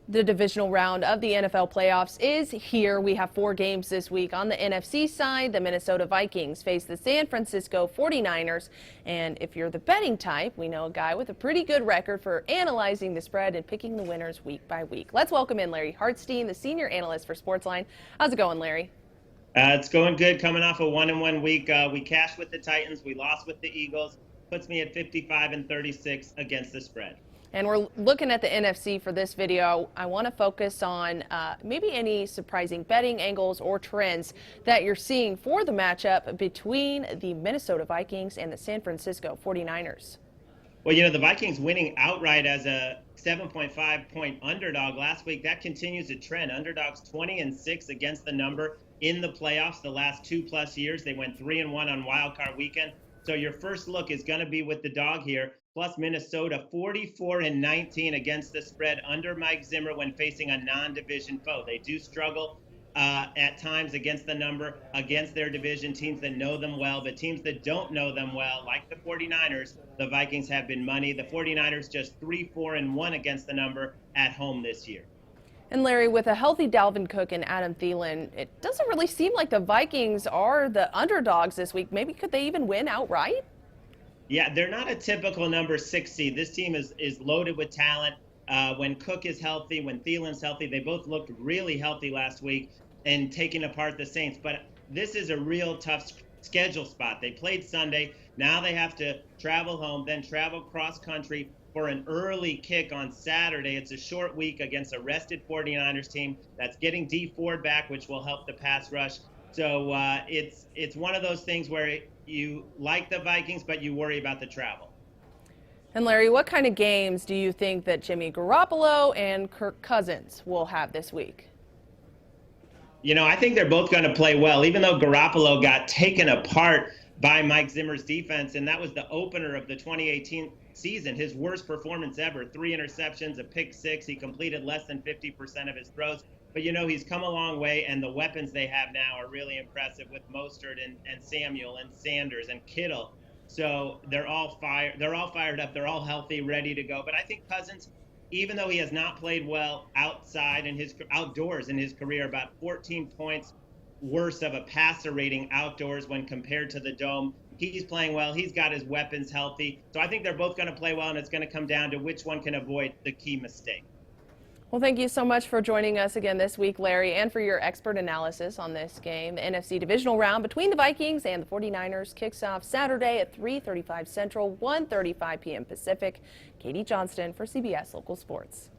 The divisional round of the NFL playoffs is here. We have 4 games this week. On the NFC side, the Minnesota Vikings face the San Francisco 49ers. And if you're the betting type, we know a guy with a pretty good record for analyzing the spread and picking the winners week by week. Let's welcome in Larry Hartstein, the senior analyst for Sportsline. How's it going, Larry? It's going good, coming off a 1-1 week. We cashed with the Titans. We lost with the Eagles. Puts me at 55-36 against the spread. And we're looking at the NFC for this video. I want to focus on maybe any surprising betting angles or trends that you're seeing for the matchup between the Minnesota Vikings and the San Francisco 49ers. Well, the Vikings winning outright as a 7.5-point underdog last week, that continues a trend. Underdogs 20-6 against the number in the playoffs the last 2+ years. They went 3-1 on Wild Card Weekend. So your first look is going to be with the dog here. Plus Minnesota 44-19 against the spread under Mike Zimmer when facing a non-division foe. They do struggle at times against the number, against their division teams that know them well, but teams that don't know them well, like the 49ers, the Vikings have been money. The 49ers just 3-4-1 against the number at home this year. And Larry, with a healthy Dalvin Cook and Adam Thielen, it doesn't really seem like the Vikings are the underdogs this week. Maybe could they even win outright? Yeah, they're not a typical number 6 seed. This team is loaded with talent. When Cook is healthy, when Thielen's healthy, they both looked really healthy last week and taking apart the Saints. But this is a real tough schedule spot. They played Sunday. Now they have to travel home, then travel cross country for an early kick on Saturday. It's a short week against a rested 49ers team that's getting Dee Ford back, which will help the pass rush. So it's one of those things where you like the Vikings, but you worry about the travel. And Larry, what kind of games do you think that Jimmy Garoppolo and Kirk Cousins will have this week? I think they're both going to play well, even though Garoppolo got taken apart by Mike Zimmer's defense, and that was the opener of the 2018 season, his worst performance ever. 3 interceptions, a pick 6. He completed less than 50% of his throws. But he's come a long way, and the weapons they have now are really impressive with Mostert and Samuel and Sanders and Kittle. So they're all fired up. They're all healthy, ready to go. But I think Cousins, even though he has not played well outdoors in his career, about 14 points worse of a passer rating outdoors when compared to the dome. He's playing well. He's got his weapons healthy. So I think they're both going to play well, and it's going to come down to which one can avoid the key mistake. Well, thank you so much for joining us again this week, Larry, and for your expert analysis on this game. The NFC divisional round between the Vikings and the 49ers kicks off Saturday at 3:35 Central, 1:35 p.m. Pacific. Katie Johnston for CBS Local Sports.